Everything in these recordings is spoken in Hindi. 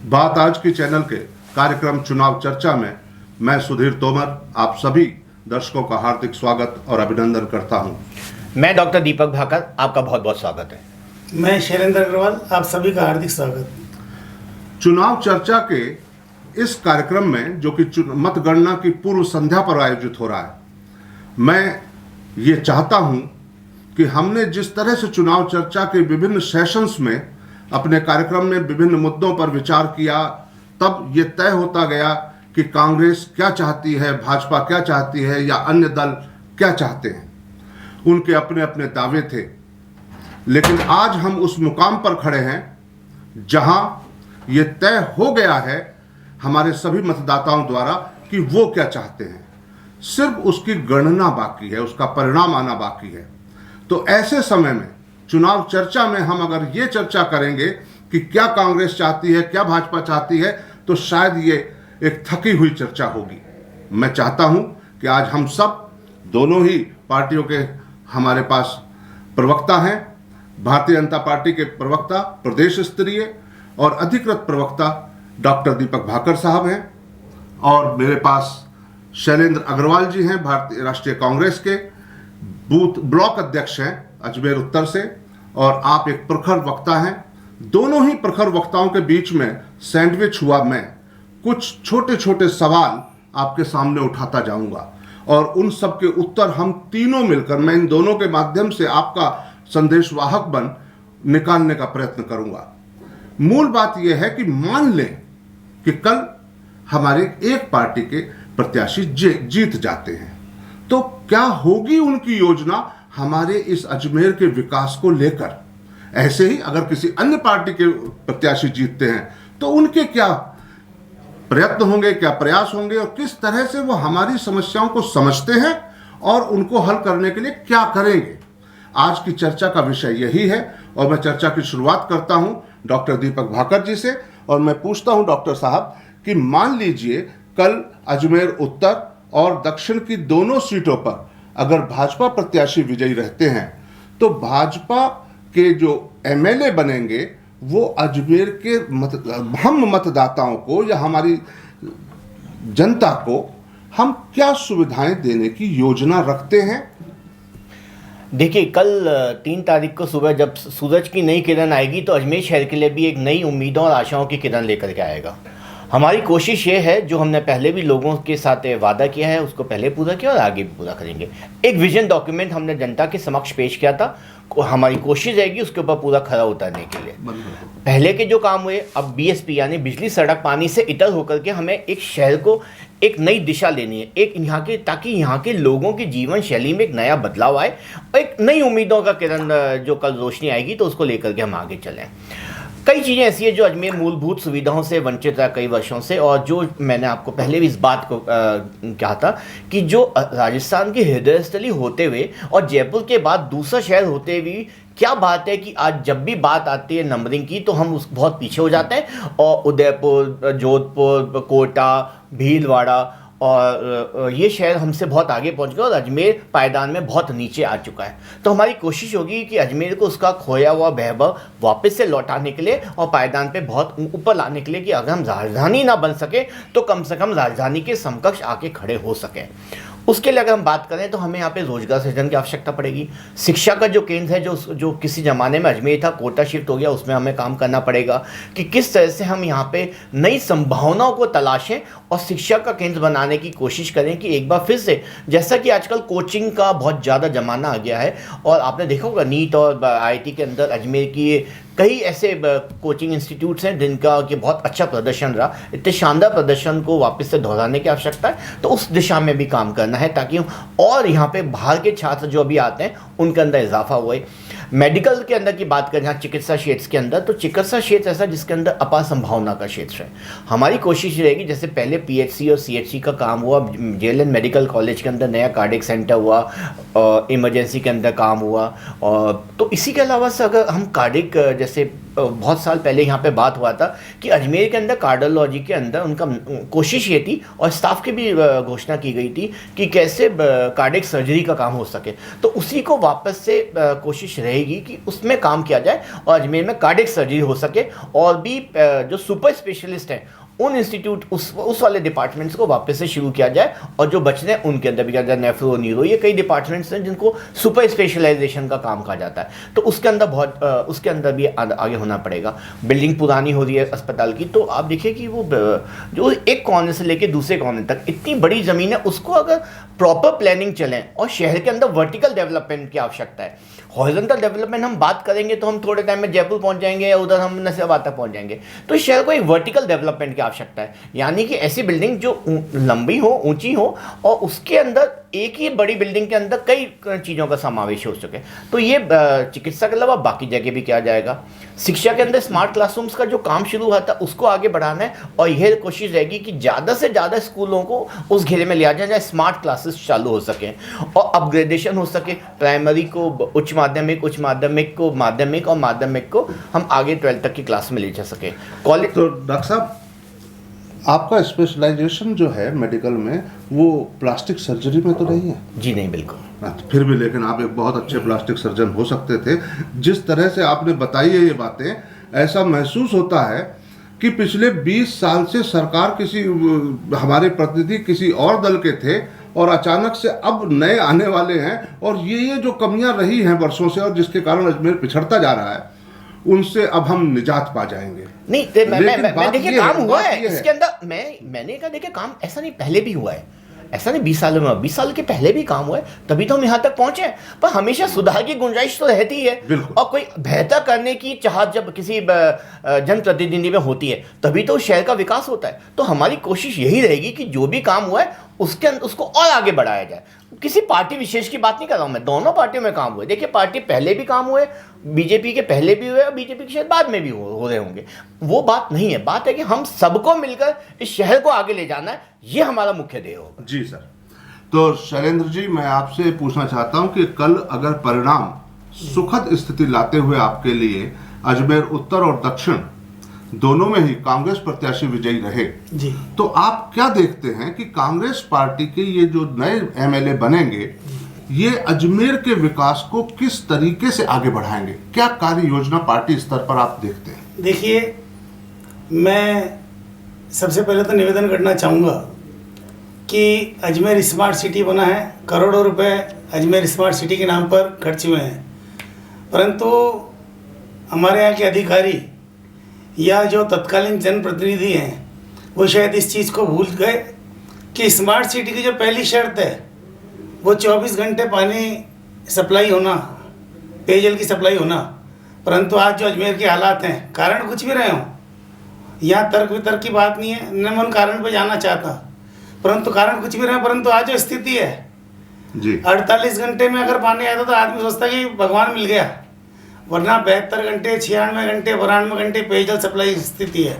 बात आज की चैनल के कार्यक्रम चुनाव चर्चा में मैं सुधीर तोमर आप सभी दर्शकों का हार्दिक स्वागत और अभिनंदन करता हूं। मैं डॉक्टर दीपक भाकर, आपका बहुत बहुत स्वागत है। मैं शैलेंद्र अग्रवाल, आप सभी का हार्दिक स्वागत। चुनाव चर्चा के इस कार्यक्रम में जो कि मतगणना की पूर्व संध्या पर आयोजित हो रहा है, मैं ये चाहता हूं कि हमने जिस तरह से चुनाव चर्चा के विभिन्न सेशंस में अपने कार्यक्रम में विभिन्न मुद्दों पर विचार किया, तब ये तय होता गया कि कांग्रेस क्या चाहती है, भाजपा क्या चाहती है या अन्य दल क्या चाहते हैं। उनके अपने अपने दावे थे, लेकिन आज हम उस मुकाम पर खड़े हैं जहां ये तय हो गया है हमारे सभी मतदाताओं द्वारा कि वो क्या चाहते हैं। सिर्फ उसकी गणना बाकी है, उसका परिणाम आना बाकी है। तो ऐसे समय में चुनाव चर्चा में हम अगर ये चर्चा करेंगे कि क्या कांग्रेस चाहती है, क्या भाजपा चाहती है, तो शायद ये एक थकी हुई चर्चा होगी। मैं चाहता हूं कि आज हम सब दोनों ही पार्टियों के हमारे पास प्रवक्ता हैं। भारतीय जनता पार्टी के प्रवक्ता प्रदेश स्तरीय और अधिकृत प्रवक्ता डॉक्टर दीपक भाकर साहब हैं, और मेरे पास शैलेंद्र अग्रवाल जी हैं, भारतीय राष्ट्रीय कांग्रेस के बूथ ब्लॉक अध्यक्ष हैं अजमेर उत्तर से, और आप एक प्रखर वक्ता हैं। दोनों ही प्रखर वक्ताओं के बीच में सैंडविच हुआ मैं कुछ छोटे छोटे सवाल आपके सामने उठाता जाऊंगा, और उन सब के उत्तर हम तीनों मिलकर, मैं इन दोनों के माध्यम से आपका संदेशवाहक बन निकालने का प्रयत्न करूंगा। मूल बात यह है कि मान लें कि कल हमारे एक पार्टी के प्रत्याशी जीत जाते हैं, तो क्या होगी उनकी योजना हमारे इस अजमेर के विकास को लेकर। ऐसे ही अगर किसी अन्य पार्टी के प्रत्याशी जीतते हैं तो उनके क्या प्रयत्न होंगे, क्या प्रयास होंगे, और किस तरह से वो हमारी समस्याओं को समझते हैं और उनको हल करने के लिए क्या करेंगे। आज की चर्चा का विषय यही है, और मैं चर्चा की शुरुआत करता हूं डॉक्टर दीपक भाकर जी से, और मैं पूछता हूं डॉक्टर साहब कि मान लीजिए कल अजमेर उत्तर और दक्षिण की दोनों सीटों पर अगर भाजपा प्रत्याशी विजयी रहते हैं, तो भाजपा के जो एमएलए बनेंगे वो अजमेर के हम मतदाताओं को या हमारी जनता को हम क्या सुविधाएं देने की योजना रखते हैं। देखिए, कल 3 तारीख को सुबह जब सूरज की नई किरण आएगी तो अजमेर शहर के लिए भी एक नई उम्मीदों और आशाओं की किरण लेकर के आएगा। हमारी कोशिश ये है, जो हमने पहले भी लोगों के साथ वादा किया है उसको पहले पूरा किया और आगे भी पूरा करेंगे। एक विजन डॉक्यूमेंट हमने जनता के समक्ष पेश किया था, हमारी कोशिश रहेगी उसके ऊपर पूरा खरा उतरने के लिए। पहले के जो काम हुए, अब बीएसपी यानी बिजली सड़क पानी से इतर होकर के हमें एक शहर को एक नई दिशा लेनी है, एक यहाँ के, ताकि यहाँ के लोगों की जीवन शैली में एक नया बदलाव आए और एक नई उम्मीदों का किरण जो कल रोशनी आएगी तो उसको लेकर के हम आगे चलें। कई चीज़ें ऐसी है जो अजमेर मूलभूत सुविधाओं से वंचित रहा कई वर्षों से, और जो मैंने आपको पहले भी इस बात को कहा था कि जो राजस्थान की हृदय स्थली होते हुए और जयपुर के बाद दूसरा शहर होते हुए, क्या बात है कि आज जब भी बात आती है नंबरिंग की तो हम उस बहुत पीछे हो जाते हैं, और उदयपुर, जोधपुर, कोटा, भीलवाड़ा और ये शहर हमसे बहुत आगे पहुंच गए और अजमेर पायदान में बहुत नीचे आ चुका है। तो हमारी कोशिश होगी कि अजमेर को उसका खोया हुआ वैभव वापस से लौटाने के लिए और पायदान पे बहुत ऊपर लाने के लिए कि अगर हम राजधानी ना बन सके तो कम से कम राजधानी के समकक्ष आके खड़े हो सके। उसके लिए अगर हम बात करें तो हमें यहाँ पे रोजगार सृजन की आवश्यकता पड़ेगी। शिक्षा का जो केंद्र है, जो किसी ज़माने में अजमेर था, कोटा शिफ्ट हो गया, उसमें हमें काम करना पड़ेगा कि किस तरह से हम यहाँ पे नई संभावनाओं को तलाशें और शिक्षा का केंद्र बनाने की कोशिश करें कि एक बार फिर से, जैसा कि आजकल कोचिंग का बहुत ज़्यादा ज़माना आ गया है, और आपने देखा होगा नीट और IIT के अंदर अजमेर की कई ऐसे कोचिंग इंस्टीट्यूट्स हैं जिनका कि बहुत अच्छा प्रदर्शन रहा। इतने शानदार प्रदर्शन को वापस से दोहराने की आवश्यकता है, तो उस दिशा में भी काम करना है ताकि और यहाँ पे बाहर के छात्र जो अभी आते हैं उनके अंदर इजाफा हुए। मेडिकल के अंदर की बात करें, यहाँ चिकित्सा क्षेत्र के अंदर, तो चिकित्सा क्षेत्र ऐसा जिसके अंदर अपार संभावना का क्षेत्र है। हमारी कोशिश रहेगी, जैसे पहले PHC और CHC का काम हुआ, JLN मेडिकल कॉलेज के अंदर नया कार्डियक सेंटर हुआ, इमरजेंसी के अंदर काम हुआ, और तो इसी के अलावा से अगर हम कार्डियक जैसे बहुत साल पहले यहाँ पे बात हुआ था कि अजमेर के अंदर कार्डियोलॉजी के अंदर उनका कोशिश ये थी और स्टाफ की भी घोषणा की गई थी कि कैसे कार्डियक सर्जरी का काम हो सके। तो उसी को वापस से कोशिश रहेगी कि उसमें काम किया जाए और अजमेर में कार्डियक सर्जरी हो सके और भी जो सुपर स्पेशलिस्ट हैं उन इंस्टीट्यूट उस वाले डिपार्टमेंट्स को वापस से शुरू किया जाए और जो बच रहे हैं उनके अंदर भी किया जाए। नेफ्रो, न्यूरो, ये कई डिपार्टमेंट्स हैं जिनको सुपर स्पेशलाइजेशन का काम कहा जाता है, तो उसके अंदर उसके अंदर भी आगे होना पड़ेगा। बिल्डिंग पुरानी हो रही है अस्पताल की, तो आप देखिए कि वो जो एक कॉर्नर से लेके दूसरे कॉर्नर तक इतनी बड़ी ज़मीन है, उसको अगर प्रॉपर प्लानिंग चलें और शहर के अंदर वर्टिकल डेवलपमेंट की आवश्यकता है। हॉरिजॉन्टल डेवलपमेंट हम बात करेंगे तो हम थोड़े टाइम में जयपुर पहुंच जाएंगे या उधर हम नसीबाबाद तक पहुंच जाएंगे। तो इस शहर को एक वर्टिकल डेवलपमेंट की आवश्यकता है, यानी कि ऐसी बिल्डिंग जो लंबी हो, ऊंची हो और उसके अंदर एक ही बड़ी बिल्डिंग के अंदर कई चीज़ों का समावेश हो सके। तो ये चिकित्सा के अलावा बाकी जगह भी किया जाएगा। शिक्षा के अंदर स्मार्ट क्लासरूम्स का जो काम शुरू हुआ था उसको आगे बढ़ाना है और यह कोशिश रहेगी कि ज़्यादा से ज़्यादा स्कूलों को उस घेरे में लिया जाए जहाँ स्मार्ट क्लासेस चालू हो सकें और अपग्रेडेशन हो सके। प्राइमरी को उच्च माध्यमिक को माध्यमिक और माध्यमिक को हम आगे 12th तक की क्लास में ले जा सके। कॉलेज तो डॉक्टर साहब, आपका स्पेशलाइजेशन जो है मेडिकल में वो प्लास्टिक सर्जरी में तो नहीं है? जी नहीं, बिल्कुल। फिर भी लेकिन आप एक बहुत अच्छे प्लास्टिक सर्जन हो सकते थे। जिस तरह से आपने बताई है ये बातें, ऐसा महसूस होता है कि पिछले 20 साल से सरकार हमारे प्रतिनिधि किसी और दल के थे और अचानक से अब नए आने वाले हैं और ये जो कमियां रही हैं वर्षों से और जिसके कारण अजमेर पिछड़ता जा रहा है, उनसे अब हम निजात पा जाएंगे। नहीं, मैं देखिए काम हुआ है इसके अंदर। मैंने कहा देखिए काम ऐसा नहीं पहले भी हुआ है, ऐसा नहीं 20 साल में, 20 साल के पहले भी काम हुआ है, तभी तो हम यहाँ तक पहुंचे। पर हमेशा सुधार की गुंजाइश तो रहती है और कोई बेहतर करने की चाहत जब किसी जनप्रतिनिधि में होती है तभी तो शहर का विकास होता है। तो हमारी कोशिश यही रहेगी कि जो भी काम हुआ है उसको और आगे बढ़ाया जाए। किसी पार्टी विशेष की बात नहीं कर रहा हूँ मैं, दोनों पार्टियों में काम हुए। देखिए पार्टी पहले भी काम हुए, बीजेपी के पहले भी हुए और बीजेपी के शायद बाद में भी हो रहे होंगे, वो बात नहीं है। बात है कि हम सबको मिलकर इस शहर को आगे ले जाना है, ये हमारा मुख्य ध्येय होगा। जी सर। तो शैलेंद्र जी, मैं आपसे पूछना चाहता हूं कि कल अगर परिणाम सुखद स्थिति लाते हुए आपके लिए अजमेर उत्तर और दक्षिण दोनों में ही कांग्रेस प्रत्याशी विजयी रहे जी, तो आप क्या देखते हैं कि कांग्रेस पार्टी के ये जो नए एमएलए बनेंगे ये अजमेर के विकास को किस तरीके से आगे बढ़ाएंगे? क्या कार्य योजना पार्टी स्तर पर आप देखते हैं? देखिए, मैं सबसे पहले तो निवेदन करना चाहूँगा कि अजमेर स्मार्ट सिटी बना है, करोड़ों रुपए अजमेर स्मार्ट सिटी के नाम पर खर्च हुए हैं, परंतु हमारे यहाँ के अधिकारी या जो तत्कालीन जनप्रतिनिधि हैं वो शायद इस चीज़ को भूल गए कि स्मार्ट सिटी की जो पहली शर्त है वो 24 घंटे पानी सप्लाई होना, पेयजल की सप्लाई होना। परंतु आज जो अजमेर के हालात हैं, कारण कुछ भी रहे हों, यहाँ तर्क वितर्क की बात नहीं है, न मैं उन कारण पर जाना चाहता, परंतु कारण कुछ भी रहे, परंतु आज जो स्थिति है जी, 48 घंटे में अगर पानी आता तो आदमी सोचता कि भगवान मिल गया, वरना 72 घंटे, 96 घंटे, 92 घंटे पेयजल सप्लाई स्थिति है।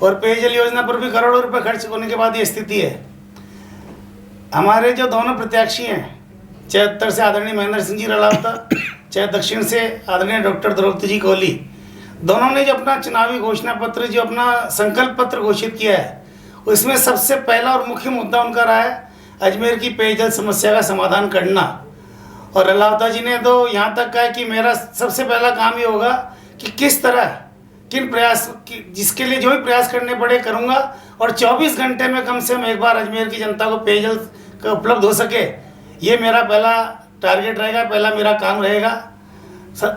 और पेयजल योजना पर भी करोड़ों रुपए खर्च होने के बाद ये स्थिति है। हमारे जो दोनों प्रत्याशी हैं, चाहे उत्तर से आदरणीय महेंद्र सिंह जी रलावता, चाहे दक्षिण से आदरणीय डॉक्टर द्रौपदी जी कोहली, दोनों ने जो अपना चुनावी घोषणा पत्र, जो अपना संकल्प पत्र घोषित किया है, उसमें सबसे पहला और मुख्य मुद्दा उनका रहा है अजमेर की पेयजल समस्या का समाधान करना। और रलावता जी ने तो यहाँ तक कहा कि मेरा सबसे पहला काम ये होगा कि किस तरह किन प्रयास जिसके लिए जो भी प्रयास करने पड़े करूँगा और 24 घंटे में कम से कम एक बार अजमेर की जनता को पेयजल का उपलब्ध हो सके, ये मेरा पहला टारगेट रहेगा, पहला मेरा काम रहेगा।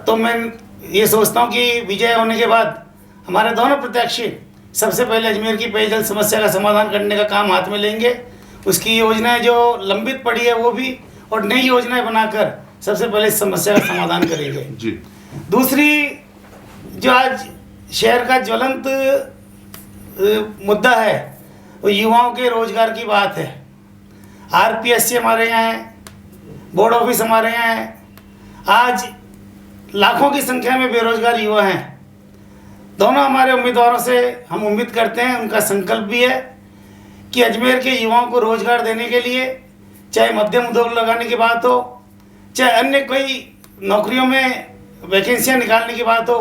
तो मैं ये सोचता हूँ कि विजय होने के बाद हमारे दोनों प्रत्याशी सबसे पहले अजमेर की पेयजल समस्या का समाधान करने का काम हाथ में लेंगे। उसकी योजनाएं जो लंबित पड़ी है वो भी, और नई योजनाएं बनाकर सबसे पहले इस समस्या का समाधान करेंगे जी। दूसरी जो आज शहर का ज्वलंत मुद्दा है वो युवाओं के रोजगार की बात है। आरपीएससी हमारे यहाँ है, बोर्ड ऑफिस हमारे यहाँ है, आज लाखों की संख्या में बेरोजगार युवा हैं। दोनों हमारे उम्मीदवारों से हम उम्मीद करते हैं, उनका संकल्प भी है कि अजमेर के युवाओं को रोजगार देने के लिए, चाहे मध्यम उद्योग लगाने की बात हो, चाहे अन्य कोई नौकरियों में वैकेंसियां निकालने की बात हो,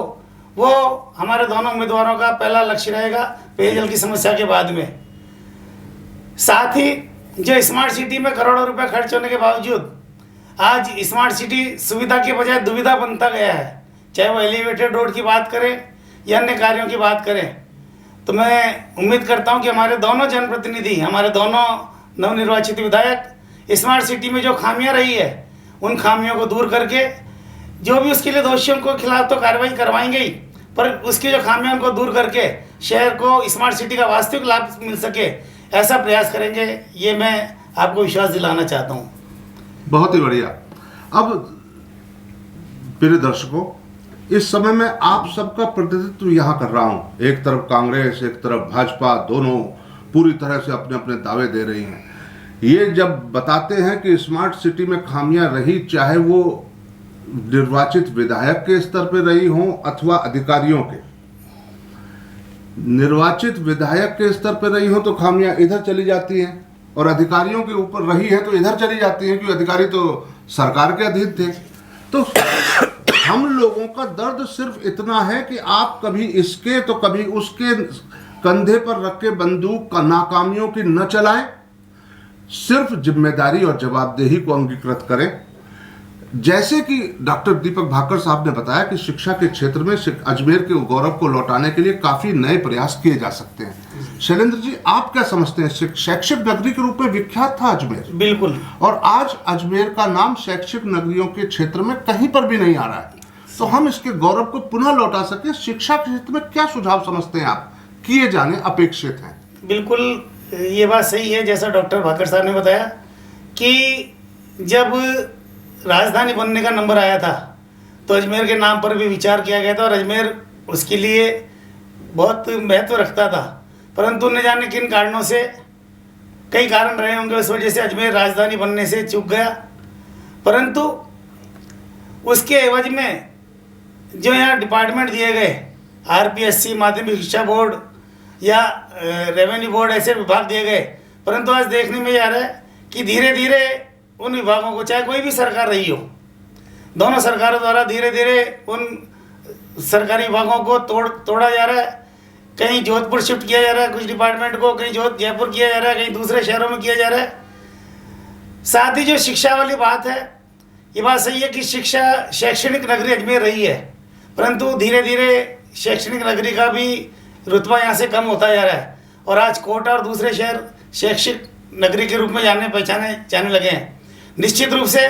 वो हमारे दोनों उम्मीदवारों का पहला लक्ष्य रहेगा पेयजल की समस्या के बाद में। साथ ही जो स्मार्ट सिटी में करोड़ों रुपए खर्च होने के बावजूद आज स्मार्ट सिटी सुविधा के बजाय दुविधा बनता गया है, चाहे वो एलिवेटेड रोड की बात करें या अन्य कार्यों की बात करें। तो मैं उम्मीद करता हूं कि हमारे दोनों जनप्रतिनिधि, हमारे दोनों नवनिर्वाचित विधायक स्मार्ट सिटी में जो खामियां रही है उन खामियों को दूर करके, जो भी उसके लिए दोषियों को खिलाफ तो कार्रवाई करवाएंगे ही, पर उसकी जो खामियां उनको दूर करके शहर को स्मार्ट सिटी का वास्तविक लाभ मिल सके, ऐसा प्रयास करेंगे। ये मैं आपको विश्वास दिलाना चाहता हूँ। बहुत ही बढ़िया। अब प्रिय दर्शकों, इस समय मैं आप सबका प्रतिनिधित्व यहाँ कर रहा हूँ। एक तरफ कांग्रेस, एक तरफ भाजपा, दोनों पूरी तरह से अपने अपने दावे दे रही हैं। ये जब बताते हैं कि स्मार्ट सिटी में खामियां रही, चाहे वो निर्वाचित विधायक के स्तर पर रही हों अथवा अधिकारियों के, निर्वाचित विधायक के स्तर पर रही हो तो खामियां इधर चली जाती हैं, और अधिकारियों के ऊपर रही है तो इधर चली जाती हैं, क्योंकि अधिकारी तो सरकार के अधीन थे। तो हम लोगों का दर्द सिर्फ इतना है कि आप कभी इसके तो कभी उसके कंधे पर रख के बंदूक का नाकामियों की न चलाएं, सिर्फ जिम्मेदारी और जवाबदेही को अंगीकृत करें। जैसे कि डॉक्टर दीपक भाकर साहब ने बताया कि शिक्षा के क्षेत्र में अजमेर के गौरव को लौटाने के लिए काफी नए प्रयास किए जा सकते हैं। शैलेंद्र जी, आप क्या समझते हैं? शैक्षिक नगरी के रूप में विख्यात था अजमेर, बिल्कुल, और आज अजमेर का नाम शैक्षिक नगरियों के क्षेत्र में कहीं पर भी नहीं आ रहा है। तो हम इसके गौरव को पुनः लौटा सके, शिक्षा के क्षेत्र में क्या सुझाव समझते हैं आप किए जाने अपेक्षित हैं? बिल्कुल ये बात सही है, जैसा डॉक्टर भाकर साहब ने बताया कि जब राजधानी बनने का नंबर आया था तो अजमेर के नाम पर भी विचार किया गया था, और अजमेर उसके लिए बहुत महत्व रखता था। परंतु न जाने किन कारणों से, कई कारण रहे होंगे, उस वजह से अजमेर राजधानी बनने से चूक गया। परंतु उसके एवज में जो यहाँ डिपार्टमेंट दिए गए, आरपीएससी, माध्यमिक शिक्षा बोर्ड या रेवेन्यू बोर्ड, ऐसे विभाग दिए गए, परंतु आज देखने में आ रहा है कि धीरे धीरे उन विभागों को, चाहे कोई भी सरकार रही हो, दोनों सरकारों द्वारा धीरे धीरे उन सरकारी विभागों को तोड़ा जा रहा है। कहीं जोधपुर शिफ्ट किया जा रहा है कुछ डिपार्टमेंट को, कहीं जयपुर किया जा रहा है, कहीं दूसरे शहरों में किया जा रहा है। साथ ही जो शिक्षा वाली बात है, ये बात सही है कि शिक्षा शैक्षणिक नगरी अजमेर रही है, परंतु धीरे धीरे शैक्षणिक नगरी का भी रुतबा यहाँ से कम होता जा रहा है, और आज कोटा और दूसरे शहर शैक्षिक नगरी के रूप में पहचाने जाने लगे हैं। निश्चित रूप से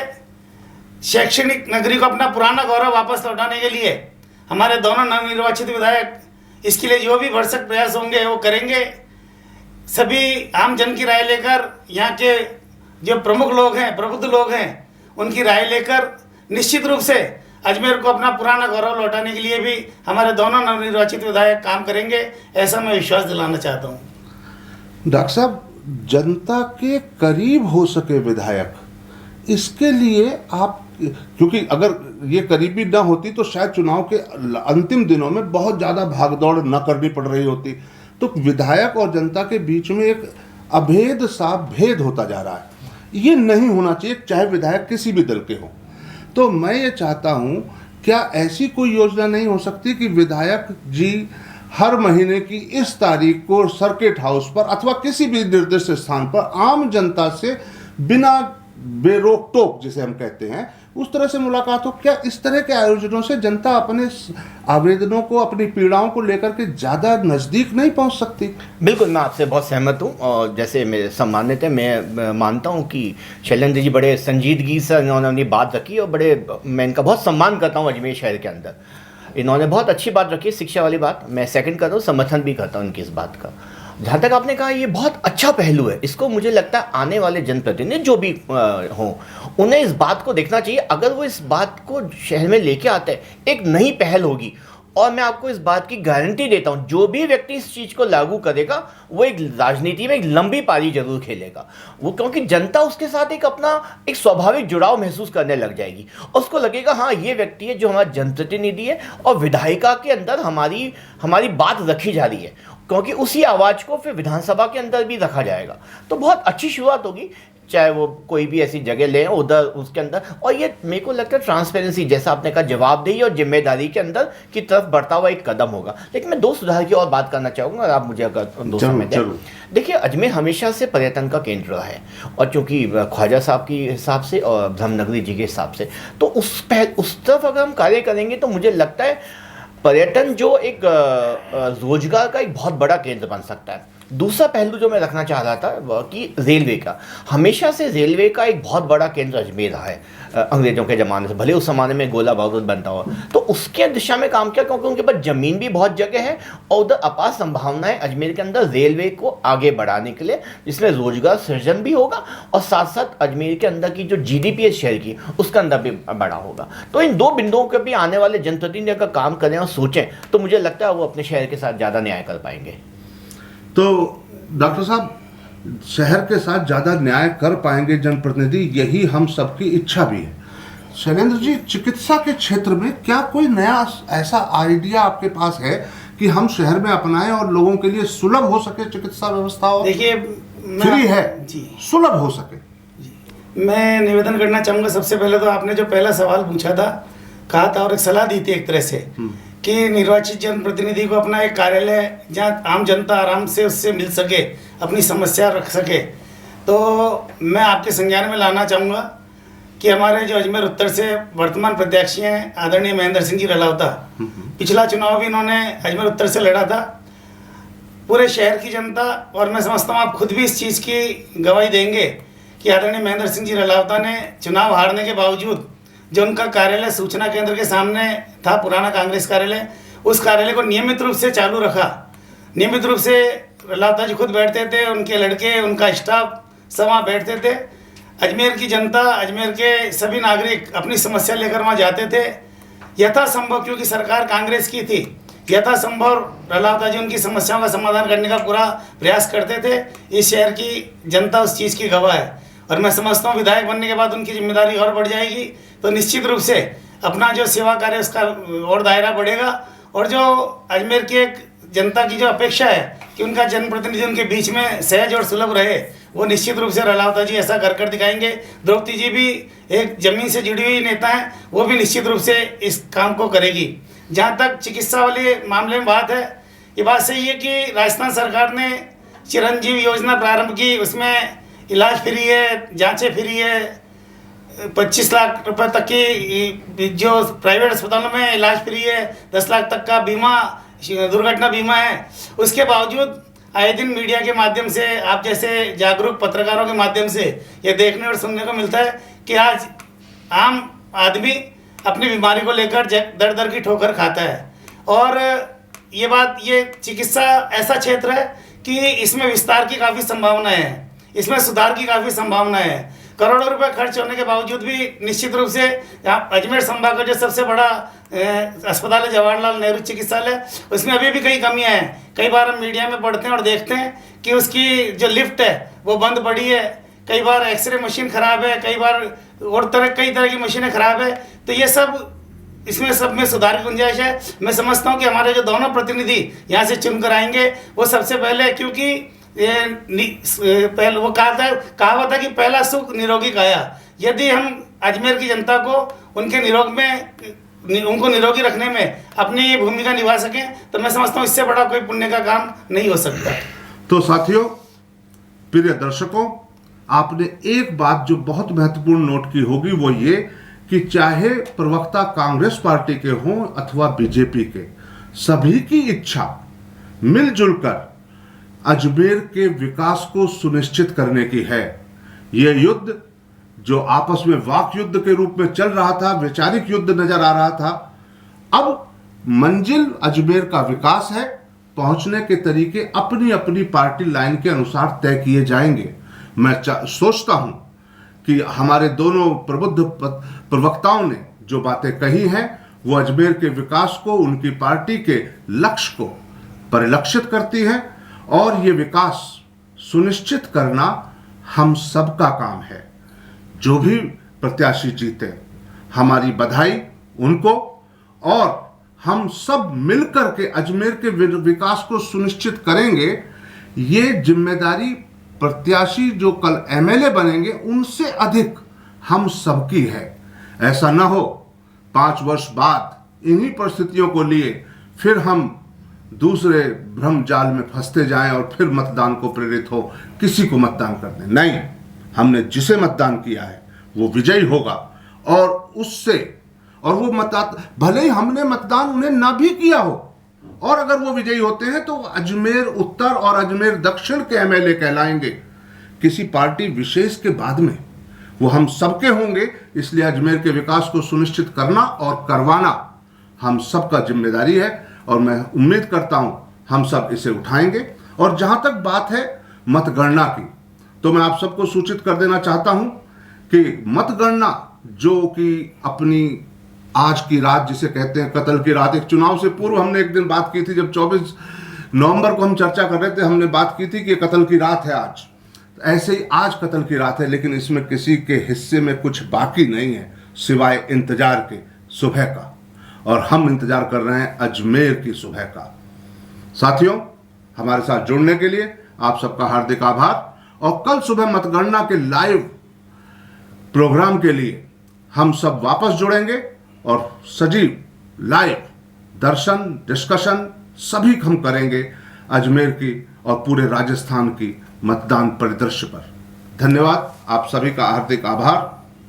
शैक्षणिक नगरी को अपना पुराना गौरव वापस लौटाने के लिए हमारे दोनों नवनिर्वाचित विधायक इसके लिए जो भी भरसक प्रयास होंगे वो करेंगे। सभी आम जन की राय लेकर, यहाँ के जो प्रमुख लोग हैं, प्रबुद्ध लोग हैं, उनकी राय लेकर निश्चित रूप से अजमेर को अपना पुराना गौरव लौटाने के लिए भी हमारे दोनों नवनिर्वाचित विधायक काम करेंगे, ऐसा मैं विश्वास दिलाना चाहता हूँ। डॉक्टर साहब, जनता के करीब हो सके विधायक, इसके लिए आप, क्योंकि अगर ये करीबी ना होती तो शायद चुनाव के अंतिम दिनों में बहुत ज़्यादा भागदौड़ न करनी पड़ रही होती। तो विधायक और जनता के बीच में एक अभेद सा भेद होता जा रहा है, ये नहीं होना चाहिए, चाहे विधायक किसी भी दल के हों। तो मैं ये चाहता हूँ, क्या ऐसी कोई योजना नहीं हो सकती कि विधायक जी हर महीने की इस तारीख को सर्किट हाउस पर अथवा किसी भी निर्दिष्ट स्थान पर आम जनता से बिना बेरोक टोक, जिसे हम कहते हैं, उस तरह से मुलाकात हो? क्या इस तरह के आयोजनों से जनता अपने आवेदनों को, अपनी पीड़ाओं को लेकर के ज़्यादा नज़दीक नहीं पहुंच सकती? बिल्कुल, मैं आपसे बहुत सहमत हूँ, और जैसे मेरे सम्मानित है, मैं मानता हूँ कि शैलेंद्र जी बड़े संजीदगी से इन्होंने अपनी बात रखी, और मैं इनका बहुत सम्मान करता हूँ। अजमेर शहर के अंदर इन्होंने बहुत अच्छी बात रखी, शिक्षा वाली बात मैं सेकंड करता हूँ, समर्थन भी करता हूँ इनकी इस बात का। जहाँ तक आपने कहा, ये बहुत अच्छा पहलू है, इसको मुझे लगता है आने वाले जनप्रतिनिधि जो भी हों, उन्हें इस बात को देखना चाहिए। अगर वो इस बात को शहर में लेके आते हैं, एक नई पहल होगी, और मैं आपको इस बात की गारंटी देता हूँ, जो भी व्यक्ति इस चीज़ को लागू करेगा वो एक राजनीति में एक लंबी पारी जरूर खेलेगा वो, क्योंकि जनता उसके साथ एक अपना एक स्वाभाविक जुड़ाव महसूस करने लग जाएगी, और उसको लगेगा हाँ, ये व्यक्ति है जो हमारा जनप्रतिनिधि है, और विधायिका के अंदर हमारी बात रखी जा रही है, क्योंकि उसी आवाज़ को फिर विधानसभा के अंदर भी रखा जाएगा। तो बहुत अच्छी शुरुआत होगी। चाहे वो कोई भी ऐसी जगह लें उधर उसके अंदर, और ये मेरे को लगता है ट्रांसपेरेंसी, जैसा आपने कहा, जवाबदेही और जिम्मेदारी के अंदर की तरफ बढ़ता हुआ एक कदम होगा। लेकिन मैं 2 सुधार की और बात करना चाहूँगा, अगर आप मुझे अगर 2 समय दें। देखिए, अजमेर हमेशा से पर्यटन का केंद्र रहा है, और चूंकि ख्वाजा साहब के हिसाब से और ब्रह्मनगरी जी के हिसाब से, तो उस तरफ अगर हम कार्य करेंगे तो मुझे लगता है पर्यटन जो एक रोजगार का एक बहुत बड़ा केंद्र बन सकता है। दूसरा पहलू जो मैं रखना चाह रहा था वह कि रेलवे का, हमेशा से रेलवे का एक बहुत बड़ा केंद्र अजमेर रहा है अंग्रेजों के ज़माने से, भले उस ज़माने में गोला बारूद बनता हो, तो उसके दिशा में काम किया, क्योंकि उनके पास ज़मीन भी बहुत जगह है और उधर अपार संभावनाएं अजमेर के अंदर रेलवे को आगे बढ़ाने के लिए, जिसमें रोजगार सृजन भी होगा और साथ साथ अजमेर के अंदर की जो GDP है शहर की, उसका अंदर भी बड़ा होगा। तो इन 2 बिंदुओं के भी आने वाले जनप्रतिनिधि अगर काम करें और सोचें तो मुझे लगता है वो अपने शहर के साथ ज़्यादा न्याय कर पाएंगे। तो डॉक्टर साहब, शहर के साथ ज़्यादा न्याय कर पाएंगे जनप्रतिनिधि, यही हम सबकी इच्छा भी है। शैलेंद्र जी, चिकित्सा के क्षेत्र में क्या कोई नया ऐसा आइडिया आपके पास है कि हम शहर में अपनाएं और लोगों के लिए सुलभ हो सके चिकित्सा व्यवस्था, और देखिए फ्री है जी, सुलभ हो सके? मैं निवेदन करना चाहूँगा। सबसे पहले तो आपने जो पहला सवाल पूछा था, कहा था और एक सलाह दी थी एक तरह से कि निर्वाचित जनप्रतिनिधि को अपना एक कार्यालय जहाँ आम जनता आराम से उससे मिल सके, अपनी समस्या रख सके, तो मैं आपके संज्ञान में लाना चाहूँगा कि हमारे जो अजमेर उत्तर से वर्तमान प्रत्याशी हैं आदरणीय महेंद्र सिंह जी रलावता, पिछला चुनाव भी इन्होंने अजमेर उत्तर से लड़ा था। पूरे शहर की जनता, और मैं समझता हूँ आप खुद भी इस चीज़ की गवाही देंगे कि आदरणीय महेंद्र सिंह जी रलावता ने चुनाव हारने के बावजूद जो उनका कार्यालय सूचना केंद्र के सामने था, पुराना कांग्रेस कार्यालय, उस कार्यालय को नियमित रूप से चालू रखा। नियमित रूप से रलावता जी खुद बैठते थे, उनके लड़के, उनका स्टाफ सब वहाँ बैठते थे। अजमेर की जनता, अजमेर के सभी नागरिक अपनी समस्या लेकर वहाँ जाते थे। यथासंभव, क्योंकि सरकार कांग्रेस की थी, यथासंभव रलावता जी उनकी समस्याओं का समाधान करने का पूरा प्रयास करते थे। इस शहर की जनता उस चीज़ की गवाह है, और मैं समझता हूँ विधायक बनने के बाद उनकी जिम्मेदारी और बढ़ जाएगी, तो निश्चित रूप से अपना जो सेवा कार्य उसका और दायरा बढ़ेगा। और जो अजमेर की एक जनता की जो अपेक्षा है कि उनका जनप्रतिनिधि उनके बीच में सहज और सुलभ रहे, वो निश्चित रूप से रलावता जी ऐसा कर दिखाएंगे। द्रौपदी जी भी एक जमीन से जुड़ी हुई नेता हैं, वो भी निश्चित रूप से इस काम को करेगी। जहाँ तक चिकित्सा वाले मामले में बात है, ये बात सही है कि राजस्थान सरकार ने चिरंजीव योजना प्रारंभ की, उसमें इलाज फ्री है, जांचें फ्री है, 25 लाख रुपए तक की जो प्राइवेट अस्पतालों में इलाज फ्री है, 10 लाख तक का बीमा, दुर्घटना बीमा है। उसके बावजूद आए दिन मीडिया के माध्यम से, आप जैसे जागरूक पत्रकारों के माध्यम से ये देखने और सुनने को मिलता है कि आज आम आदमी अपनी बीमारी को लेकर दर दर की ठोकर खाता है। और ये चिकित्सा ऐसा क्षेत्र है कि इसमें विस्तार की काफ़ी संभावना है, इसमें सुधार की काफ़ी संभावना है। करोड़ों रुपए खर्च होने के बावजूद भी निश्चित रूप से यहाँ अजमेर संभाग का जो सबसे बड़ा अस्पताल है जवाहरलाल नेहरू चिकित्सालय, उसमें अभी भी कई कमियां हैं। कई बार हम मीडिया में पढ़ते हैं और देखते हैं कि उसकी जो लिफ्ट है वो बंद पड़ी है, कई बार एक्सरे मशीन ख़राब है, कई बार और कई तरह की मशीनें ख़राब है। तो ये सब में सुधार की गुंजाइश है। मैं समझता हूँ कि हमारे जो दोनों प्रतिनिधि यहाँ से चुनकर आएंगे, वो सबसे पहले, क्योंकि पहले वो कहावत है कि पहला सुख निरोगी काया। यदि हम अजमेर की जनता को उनको निरोगी रखने में अपनी भूमिका निभा सकें, तो मैं समझता हूँ इससे बड़ा कोई पुण्य का काम नहीं हो सकता। तो साथियों, प्रिय दर्शकों, आपने एक बात जो बहुत महत्वपूर्ण नोट की होगी, वो ये कि चाहे प्रवक्ता कांग्रेस पार्टी के हों अथवा बीजेपी के, सभी की इच्छा मिलजुल कर अजमेर के विकास को सुनिश्चित करने की है। यह युद्ध जो आपस में वाक युद्ध के रूप में चल रहा था, वैचारिक युद्ध नजर आ रहा था, अब मंजिल अजमेर का विकास है। पहुंचने के तरीके अपनी अपनी पार्टी लाइन के अनुसार तय किए जाएंगे। मैं सोचता हूं कि हमारे दोनों प्रबुद्ध प्रवक्ताओं ने जो बातें कही हैं, वो अजमेर के विकास को, उनकी पार्टी के लक्ष्य को परिलक्षित करती हैं, और ये विकास सुनिश्चित करना हम सबका काम है। जो भी प्रत्याशी जीते, हमारी बधाई उनको, और हम सब मिलकर के अजमेर के विकास को सुनिश्चित करेंगे। ये जिम्मेदारी प्रत्याशी जो कल एमएलए बनेंगे उनसे अधिक हम सबकी है। ऐसा न हो 5 वर्ष बाद इन्हीं परिस्थितियों को लिए फिर हम दूसरे भ्रम जाल में फंसते जाएं और फिर मतदान को प्रेरित हो किसी को मतदान करने। नहीं, हमने जिसे मतदान किया है वो विजयी होगा और उससे, और वो भले ही हमने मतदान उन्हें ना भी किया हो, और अगर वो विजयी होते हैं तो अजमेर उत्तर और अजमेर दक्षिण के एमएलए कहलाएंगे। किसी पार्टी विशेष के बाद में वो हम सबके होंगे। इसलिए अजमेर के विकास को सुनिश्चित करना और करवाना हम सबका जिम्मेदारी है और मैं उम्मीद करता हूं हम सब इसे उठाएंगे। और जहां तक बात है मतगणना की, तो मैं आप सबको सूचित कर देना चाहता हूं कि मतगणना जो कि अपनी आज की रात जिसे कहते हैं कत्ल की रात, एक चुनाव से पूर्व हमने एक दिन बात की थी, जब 24 नवंबर को हम चर्चा कर रहे थे, हमने बात की थी कि कत्ल की रात है आज। ऐसे ही आज कत्ल की रात है, लेकिन इसमें किसी के हिस्से में कुछ बाकी नहीं है सिवाय इंतजार के सुबह का, और हम इंतजार कर रहे हैं अजमेर की सुबह का। साथियों, हमारे साथ जुड़ने के लिए आप सबका हार्दिक आभार। और कल सुबह मतगणना के लाइव प्रोग्राम के लिए हम सब वापस जुड़ेंगे और सजीव लाइव दर्शन डिस्कशन सभी हम करेंगे अजमेर की और पूरे राजस्थान की मतदान परिदृश्य पर। धन्यवाद, आप सभी का हार्दिक आभार।